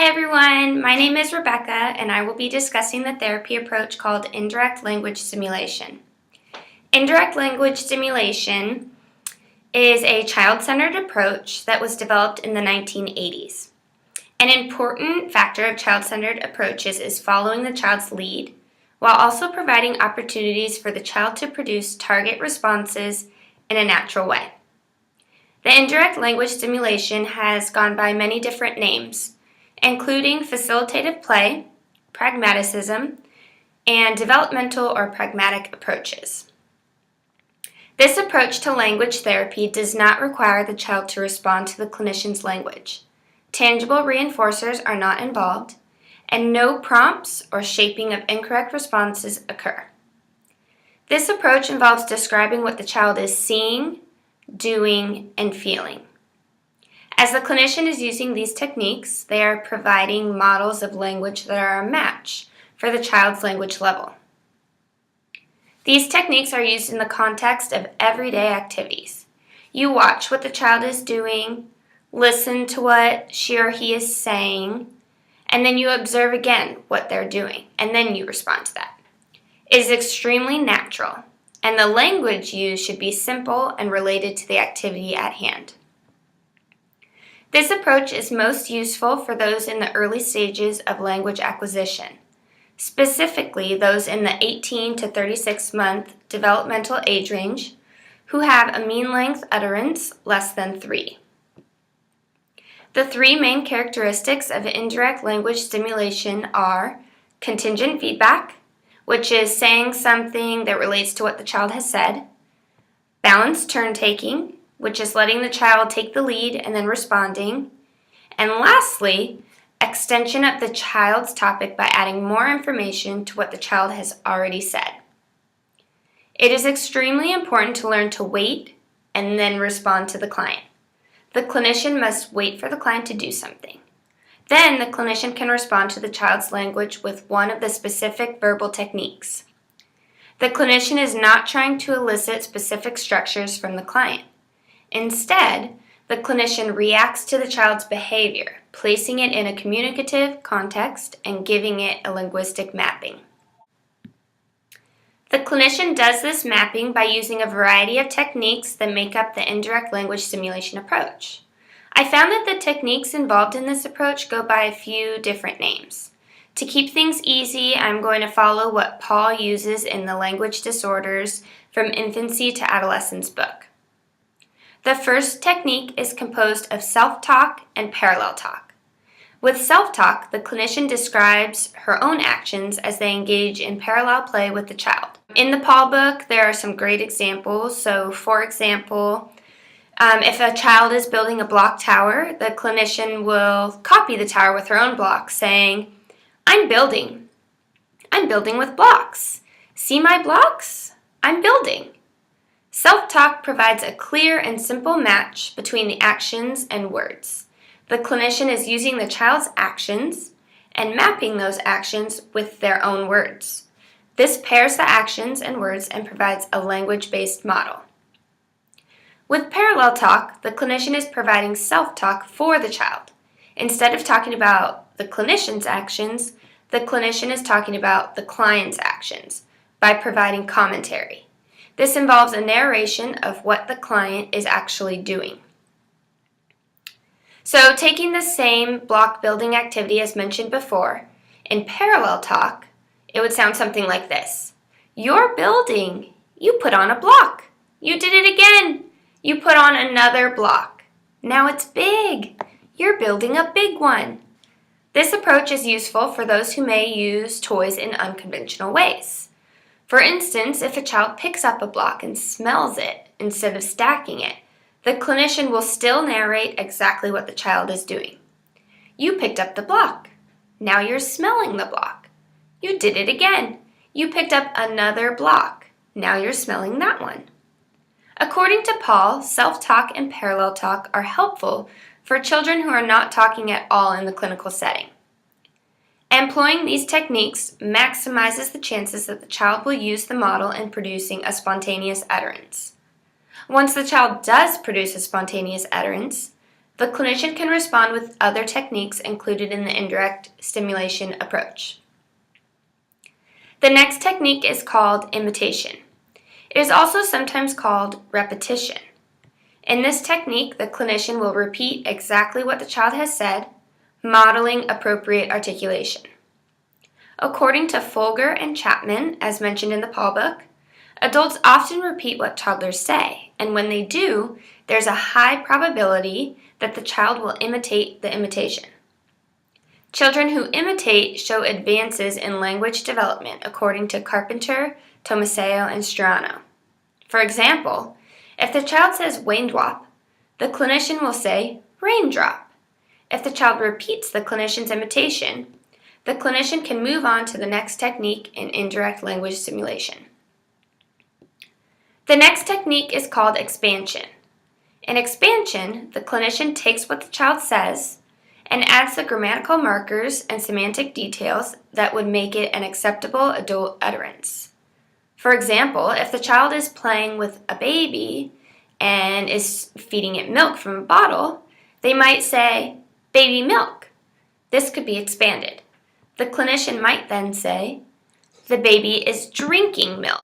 Hi everyone, my name is Rebecca and I will be discussing the therapy approach called Indirect Language Stimulation. Indirect language stimulation is a child-centered approach that was developed in the 1980s. An important factor of child-centered approaches is following the child's lead, while also providing opportunities for the child to produce target responses in a natural way. The indirect language stimulation has gone by many different names, including facilitative play, pragmaticism, and developmental or pragmatic approaches. This approach to language therapy does not require the child to respond to the clinician's language. Tangible reinforcers are not involved, and no prompts or shaping of incorrect responses occur. This approach involves describing what the child is seeing, doing, and feeling. As the clinician is using these techniques, they are providing models of language that are a match for the child's language level. These techniques are used in the context of everyday activities. You watch what the child is doing, listen to what she or he is saying, and then you observe again what they're doing, and then you respond to that. It is extremely natural, and the language used should be simple and related to the activity at hand. This approach is most useful for those in the early stages of language acquisition, specifically those in the 18 to 36 month developmental age range who have a mean length utterance less than 3. The three main characteristics of indirect language stimulation are contingent feedback, which is saying something that relates to what the child has said, balanced turn-taking, which is letting the child take the lead and then responding, and lastly, extension of the child's topic by adding more information to what the child has already said. It is extremely important to learn to wait and then respond to the client. The clinician must wait for the client to do something. Then the clinician can respond to the child's language with one of the specific verbal techniques. The clinician is not trying to elicit specific structures from the client. Instead, the clinician reacts to the child's behavior, placing it in a communicative context and giving it a linguistic mapping. The clinician does this mapping by using a variety of techniques that make up the indirect language stimulation approach. I found that the techniques involved in this approach go by a few different names. To keep things easy, I'm going to follow what Paul uses in the Language Disorders from Infancy to Adolescence book. The first technique is composed of self-talk and parallel talk. With self-talk, the clinician describes her own actions as they engage in parallel play with the child. In the Paul book, there are some great examples. So, for example, if a child is building a block tower, the clinician will copy the tower with her own block, saying, I'm building with blocks. See my blocks? I'm building. Self-talk provides a clear and simple match between the actions and words. The clinician is using the child's actions and mapping those actions with their own words. This pairs the actions and words and provides a language-based model. With parallel talk, the clinician is providing self-talk for the child. Instead of talking about the clinician's actions, the clinician is talking about the client's actions by providing commentary. This involves a narration of what the client is actually doing. So, taking the same block building activity as mentioned before, in parallel talk, it would sound something like this. You're building. You put on a block. You did it again. You put on another block. Now it's big. You're building a big one. This approach is useful for those who may use toys in unconventional ways. For instance, if a child picks up a block and smells it instead of stacking it, the clinician will still narrate exactly what the child is doing. You picked up the block. Now you're smelling the block. You did it again. You picked up another block. Now you're smelling that one. According to Paul, self-talk and parallel talk are helpful for children who are not talking at all in the clinical setting. Employing these techniques maximizes the chances that the child will use the model in producing a spontaneous utterance. Once the child does produce a spontaneous utterance, The clinician can respond with other techniques included in the indirect stimulation approach. The next technique is called imitation. It is also sometimes called repetition. In this technique, the clinician will repeat exactly what the child has said, modeling appropriate articulation. According to Folger and Chapman, as mentioned in the Paul book, adults often repeat what toddlers say, and when they do, there's a high probability that the child will imitate the imitation. Children who imitate show advances in language development according to Carpenter, Tomaseo, and Strano. For example, if the child says raindrop, the clinician will say raindrop. If the child repeats the clinician's imitation, the clinician can move on to the next technique in indirect language stimulation. The next technique is called expansion. In expansion, the clinician takes what the child says and adds the grammatical markers and semantic details that would make it an acceptable adult utterance. For example, if the child is playing with a baby and is feeding it milk from a bottle, they might say, baby milk. This could be expanded. The clinician might then say, the baby is drinking milk.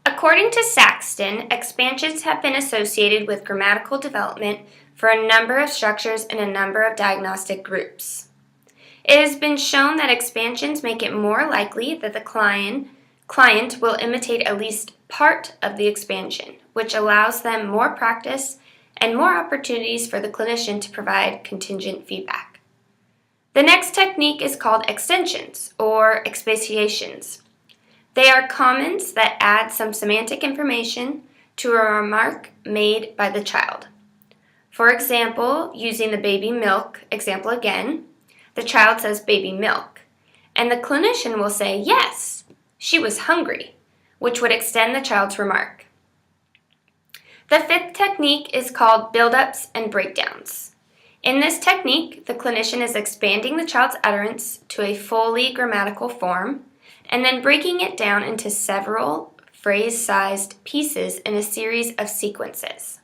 According to Saxton, expansions have been associated with grammatical development for a number of structures in a number of diagnostic groups. It has been shown that expansions make it more likely that the client will imitate at least part of the expansion, which allows them more practice and more opportunities for the clinician to provide contingent feedback. The next technique is called extensions or expatiations. They are comments that add some semantic information to a remark made by the child. For example, using the baby milk example again, the child says baby milk, and the clinician will say, yes, she was hungry, which would extend the child's remark. The fifth technique is called build-ups and breakdowns. In this technique, the clinician is expanding the child's utterance to a fully grammatical form and then breaking it down into several phrase-sized pieces in a series of sequences.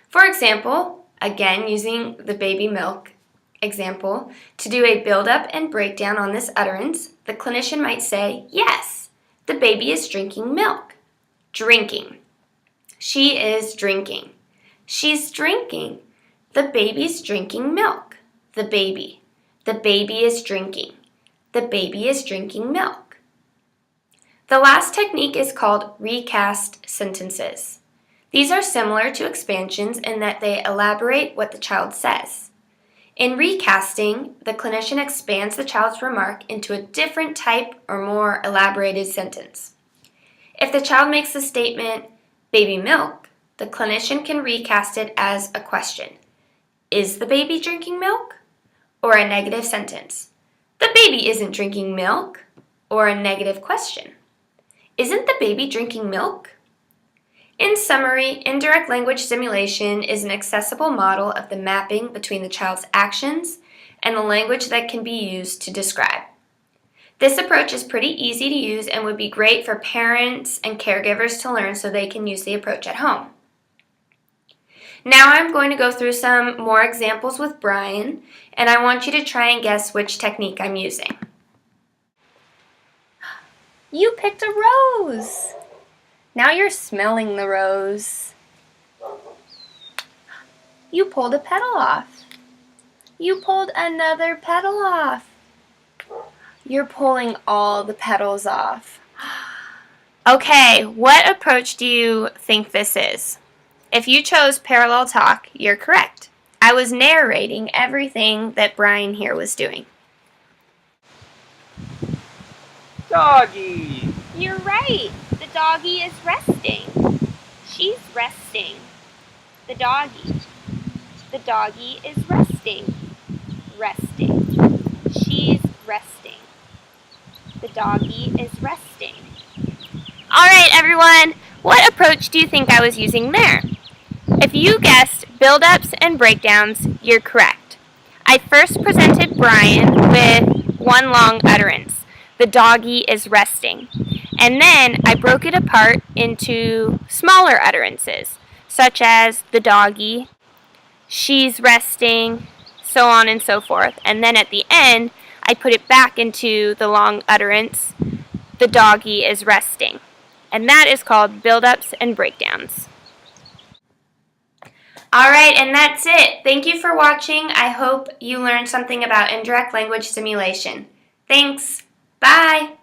For example, again using the baby milk example, to do a build-up and breakdown on this utterance, the clinician might say, yes, the baby is drinking milk. Drinking. She is drinking. She's drinking. The baby's drinking milk. The baby. The baby is drinking. The baby is drinking milk. The last technique is called recast sentences. These are similar to expansions in that they elaborate what the child says. In recasting, the clinician expands the child's remark into a different type or more elaborated sentence. If the child makes the statement, baby milk, the clinician can recast it as a question. Is the baby drinking milk? Or a negative sentence. The baby isn't drinking milk. Or a negative question. Isn't the baby drinking milk? In summary, indirect language stimulation is an accessible model of the mapping between the child's actions and the language that can be used to describe. This approach is pretty easy to use and would be great for parents and caregivers to learn so they can use the approach at home. Now I'm going to go through some more examples with Brian, and I want you to try and guess which technique I'm using. You picked a rose! Now you're smelling the rose. You pulled a petal off. You pulled another petal off. You're pulling all the petals off. Okay, what approach do you think this is? If you chose parallel talk, you're correct. I was narrating everything that Brian here was doing. Doggy! You're right. The doggy is resting. She's resting. The doggy. The doggy is resting. Resting. She's resting. The doggy is resting. All right, everyone. What approach do you think I was using there? If you guessed build-ups and breakdowns, you're correct. I first presented Brian with one long utterance. The doggy is resting. And then I broke it apart into smaller utterances, such as the doggy, she's resting, so on and so forth. And then at the end, I put it back into the long utterance, the doggy is resting. And that is called build-ups and breakdowns. Alright, and that's it. Thank you for watching. I hope you learned something about indirect language stimulation. Thanks. Bye.